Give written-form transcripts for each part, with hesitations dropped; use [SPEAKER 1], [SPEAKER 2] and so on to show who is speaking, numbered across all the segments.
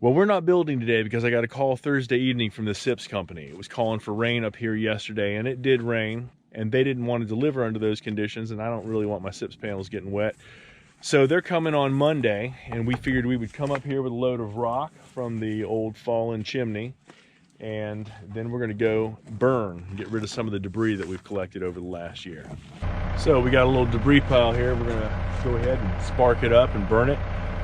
[SPEAKER 1] Well, we're not building today because I got a call Thursday evening from the SIPS company. It was calling for rain up here yesterday, and it did rain, and they didn't want to deliver under those conditions, and I don't really want my SIPS panels getting wet. So they're coming on Monday, and we figured we would come up here with a load of rock from the old fallen chimney, and then we're gonna go burn, get rid of some of the debris that we've collected over the last year. So we got a little debris pile here. We're gonna go ahead and spark it up and burn it.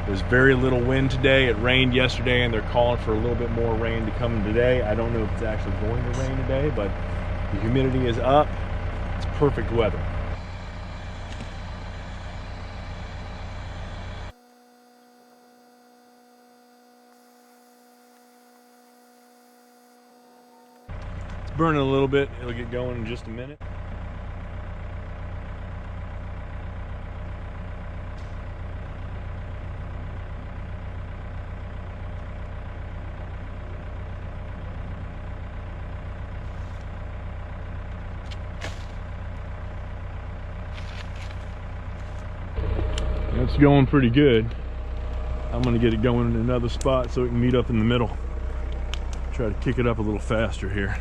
[SPEAKER 1] There's very little wind today. It rained yesterday, and they're calling for a little bit more rain to come today. I don't know if it's actually going to rain today, but the humidity is up. It's perfect weather. It's burning a little bit. It'll get going in just a minute. It's going pretty good. I'm gonna get it going in another spot so we can meet up in the middle. Try to kick it up a little faster here.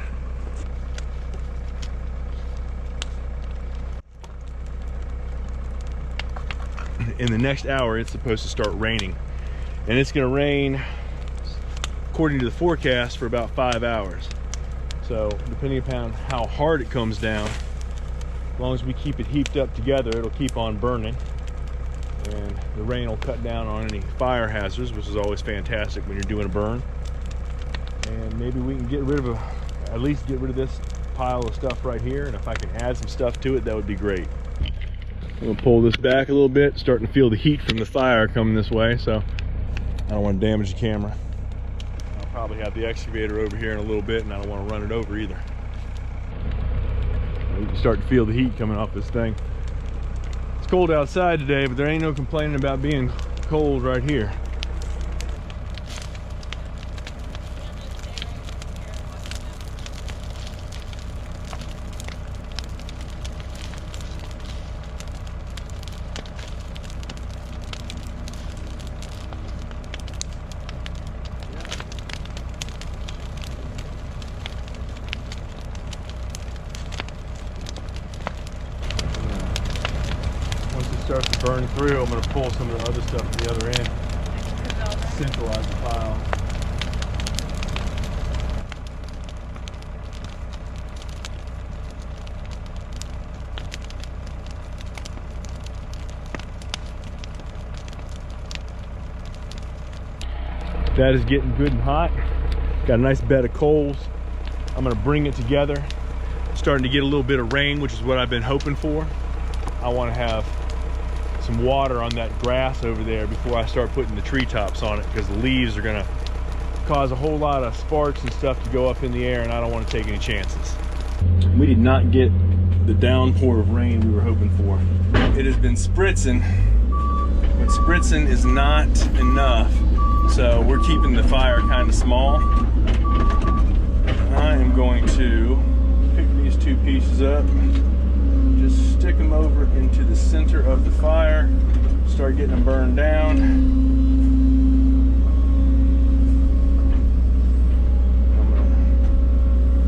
[SPEAKER 1] In the next hour, it's supposed to start raining. And it's gonna rain, according to the forecast, for about 5 hours. So depending upon how hard it comes down, as long as we keep it heaped up together, it'll keep on burning. And the rain will cut down on any fire hazards, which is always fantastic when you're doing a burn. And maybe we can get rid of at least get rid of this pile of stuff right here, and if I can add some stuff to it, that would be great. I'm gonna pull this back a little bit, starting to feel the heat from the fire coming this way, so I don't want to damage the camera. I'll probably have the excavator over here in a little bit, and I don't want to run it over either. You can start to feel the heat coming off this thing. Cold outside today, but there ain't no complaining about being cold right here. Starts to burn through, I'm going to pull some of the other stuff to the other end, centralize the pile. That is getting good and hot. Got a nice bed of coals. I'm going to bring it together. Starting to get a little bit of rain, which is what I've been hoping for. I want to have some water on that grass over there before I start putting the treetops on it, because the leaves are gonna cause a whole lot of sparks and stuff to go up in the air, and I don't want to take any chances. We did not get the downpour of rain we were hoping for. It has been spritzing, but spritzing is not enough, so we're keeping the fire kind of small. I am going to pick these two pieces up, just stick them over into the center of the fire, start getting them burned down. I'm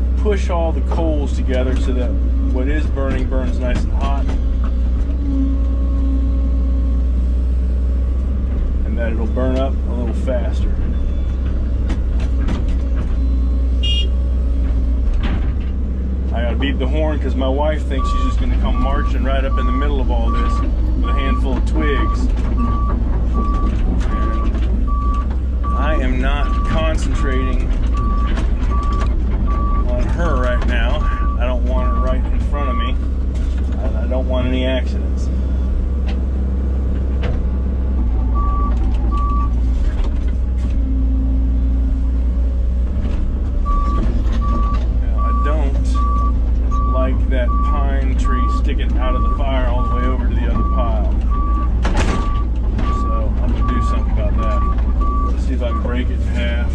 [SPEAKER 1] going to push all the coals together so that what is burning burns nice and hot, and that it'll burn up a little faster. I gotta beat the horn because my wife thinks she's just gonna come marching right up in the middle of all this with a handful of twigs. And I am not concentrating on her right now. I don't want her right in front of me. I don't want any accidents. That pine tree sticking out of the fire all the way over to the other pile. So I'm gonna do something about that. Let's see if I can break it in half.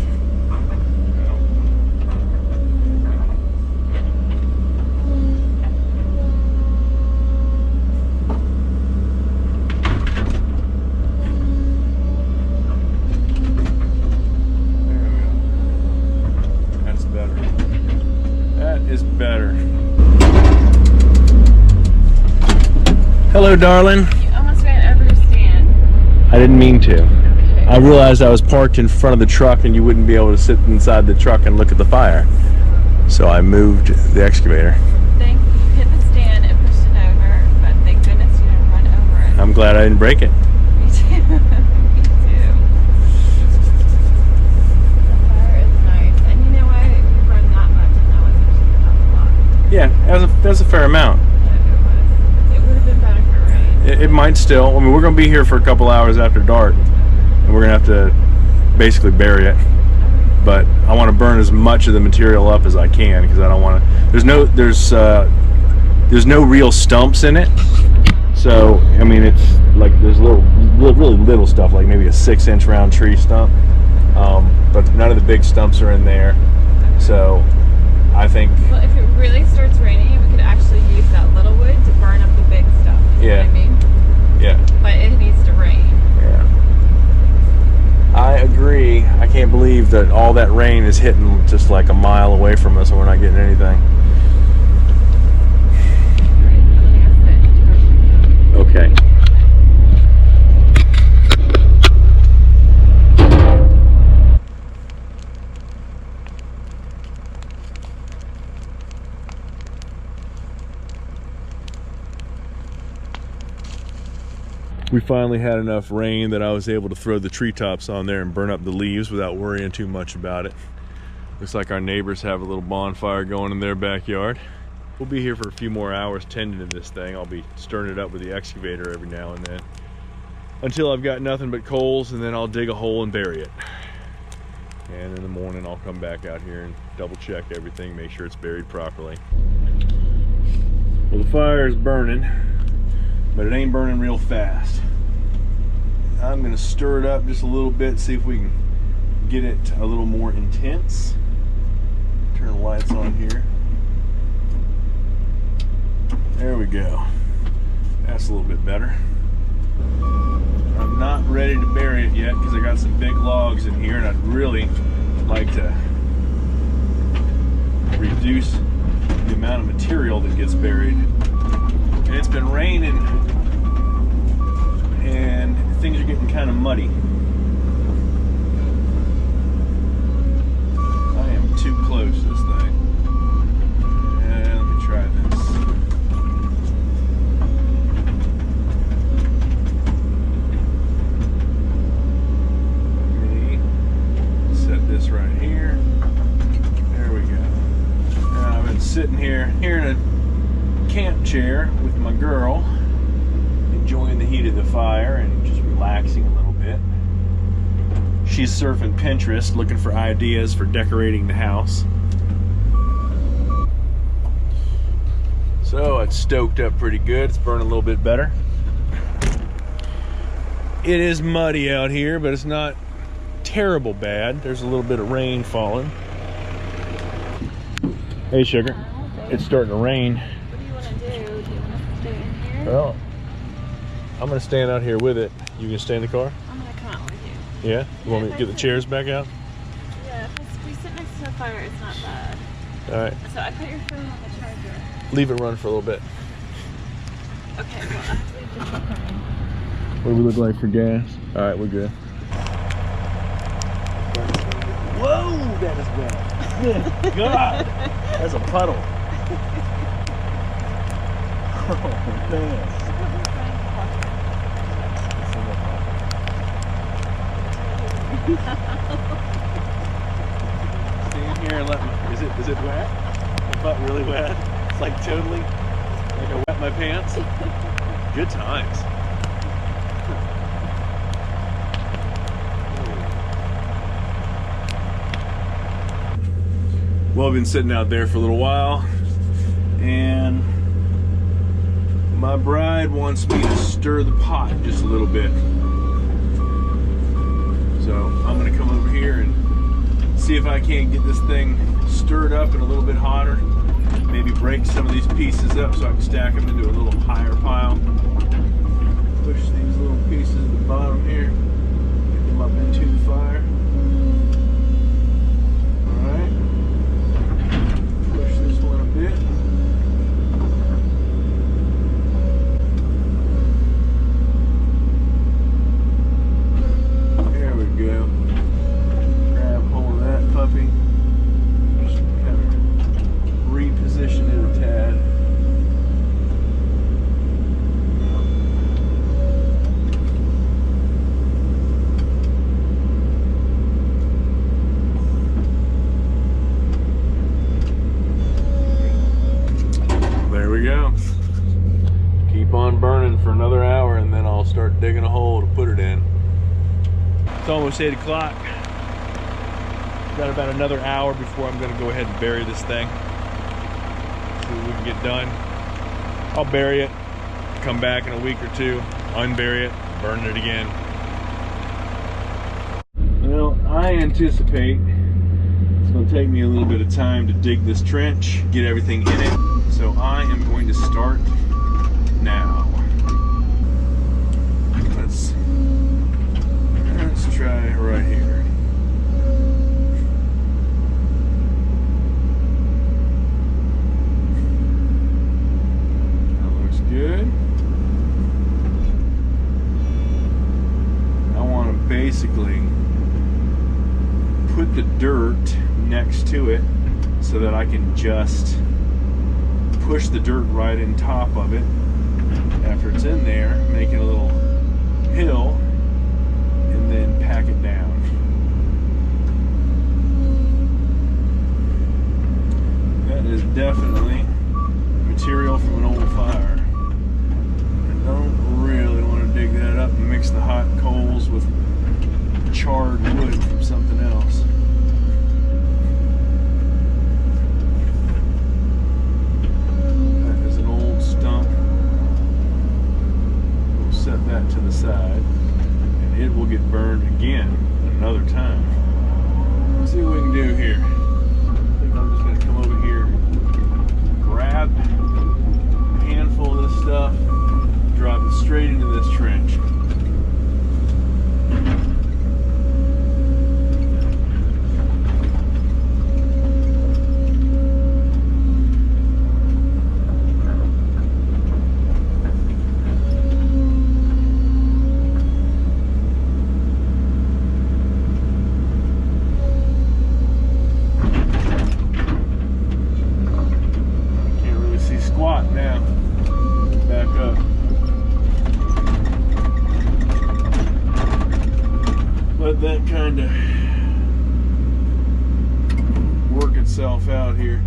[SPEAKER 1] Hello, darling.
[SPEAKER 2] You almost ran over your stand.
[SPEAKER 1] I didn't mean to.
[SPEAKER 2] Okay.
[SPEAKER 1] I realized I was parked in front of the truck and you wouldn't be able to sit inside the truck and look at the fire. So I moved the excavator.
[SPEAKER 2] Thank you. You hit the stand and pushed it over, but thank goodness you didn't run over it.
[SPEAKER 1] I'm glad I didn't break it.
[SPEAKER 2] Me too. Me too. The fire is nice. And you know what? We run that much and that was actually not a lot.
[SPEAKER 1] Yeah, that's a fair amount.
[SPEAKER 2] Yeah, it was. It would have been better for rain.
[SPEAKER 1] It might still. I mean, we're going to be here for a couple hours after dark, and we're going to have to basically bury it. But I want to burn as much of the material up as I can because I don't want to. There's no real stumps in it. So I mean, it's like there's really little stuff, like maybe a 6-inch round tree stump. But none of the big stumps are in there. So I think.
[SPEAKER 2] Well, if it really starts raining, we could actually use that little wood to burn up the big stuff. You know what I mean?
[SPEAKER 1] Yeah.
[SPEAKER 2] But it needs to rain.
[SPEAKER 1] Yeah. I agree. I can't believe that all that rain is hitting just like a mile away from us and we're not getting anything. Okay. We finally had enough rain that I was able to throw the treetops on there and burn up the leaves without worrying too much about it. Looks like our neighbors have a little bonfire going in their backyard. We'll be here for a few more hours tending to this thing. I'll be stirring it up with the excavator every now and then until I've got nothing but coals, and then I'll dig a hole and bury it. And in the morning I'll come back out here and double check everything, make sure it's buried properly. Well, the fire is burning, but it ain't burning real fast. I'm gonna stir it up just a little bit, see if we can get it a little more intense. Turn the lights on here. There we go. That's a little bit better. I'm not ready to bury it yet because I got some big logs in here and I'd really like to reduce the amount of material that gets buried. And it's been raining and things are getting kind of muddy. I am too close to this thing. And let me try this. Let me set this right here. There we go. Now I've been sitting here in a camp chair with my girl, enjoying the heat of the fire and just relaxing a little bit. She's surfing Pinterest looking for ideas for decorating the house. So it's stoked up pretty good. It's burning a little bit better. It is muddy out here, but it's not terrible bad. There's a little bit of rain falling. Hey, sugar. It's starting to rain.
[SPEAKER 2] What do you want to do? Do you want to stay in here?
[SPEAKER 1] Well, I'm gonna stand out here with it. You can stay in the car?
[SPEAKER 2] I'm going to come out with you.
[SPEAKER 1] Yeah? You want me to get the chairs back out?
[SPEAKER 2] Yeah, if we sit next to the fire, it's not bad.
[SPEAKER 1] Alright.
[SPEAKER 2] So I put your phone on the charger.
[SPEAKER 1] Leave it run for a little bit.
[SPEAKER 2] Okay, well, I have to leave this behind.
[SPEAKER 1] What do we look like for gas? Alright, we're good. Whoa, that is wet. Good God! That's a puddle. Oh, man. Stand here and let me. Is it wet? My butt really wet? It's like totally like I wet my pants. Good times. Well, I've been sitting out there for a little while, and my bride wants me to stir the pot just a little bit. So I'm gonna come over here and see if I can't get this thing stirred up and a little bit hotter. Maybe break some of these pieces up so I can stack them into a little higher pile. Push these little pieces at the bottom here, get them up into the fire. Alright. Push this one a bit. It's almost 8 o'clock. Got about another hour before I'm going to go ahead and bury this thing. See what we can get done. I'll bury it, come back in a week or two, unbury it, burn it again. Well, I anticipate it's going to take me a little bit of time to dig this trench, get everything in it, so I am going to start now. Let's try right here. That looks good. I want to basically put the dirt next to it so that I can just push the dirt right in top of it after it's in there, making a little hill, and then pack it down. That is definitely material from an old fire. I don't really want to dig that up and mix the hot coals with charred wood from something else. That is an old stump. We'll set that to the side, and it will get burned again another time. Let's see what we can do here. I think I'm just going to come over here, grab a handful of this stuff, drop it straight into this trench. Now, back up. Let that kind of work itself out here.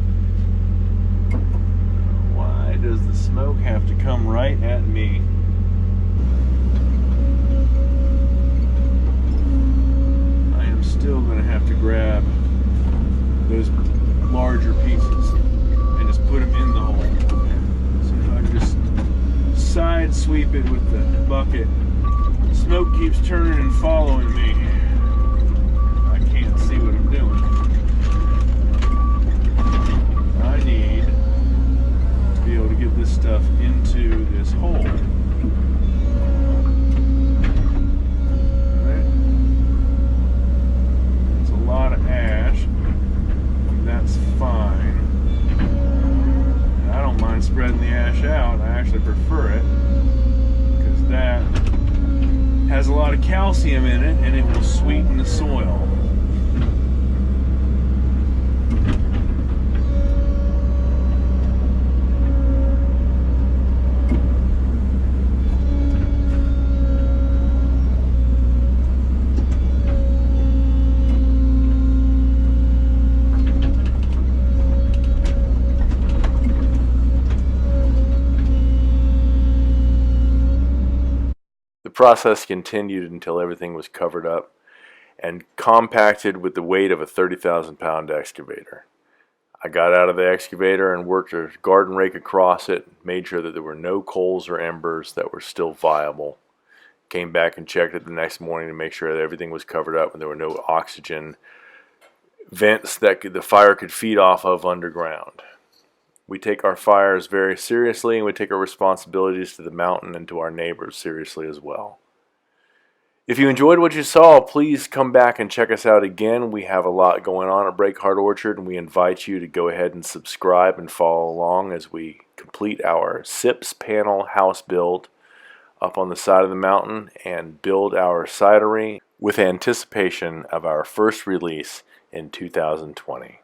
[SPEAKER 1] Why does the smoke have to come right at me? I am still going to have to grab those larger pieces and just put them in the hole. Side sweep it with the bucket. Smoke keeps turning and following me. I can't see what I'm doing. I need to be able to get this stuff into this hole. Alright. It's a lot of ash. That's fine. I don't mind spreading the ash out. I actually prefer it because that has a lot of calcium in it and it will sweeten the soil. The process continued until everything was covered up and compacted with the weight of a 30,000-pound excavator. I got out of the excavator and worked a garden rake across it, made sure that there were no coals or embers that were still viable. Came back and checked it the next morning to make sure that everything was covered up and there were no oxygen vents that the fire could feed off of underground. We take our fires very seriously, and we take our responsibilities to the mountain and to our neighbors seriously as well. If you enjoyed what you saw, please come back and check us out again. We have a lot going on at Breakheart Orchard, and we invite you to go ahead and subscribe and follow along as we complete our SIPS panel house build up on the side of the mountain and build our cidery with anticipation of our first release in 2020.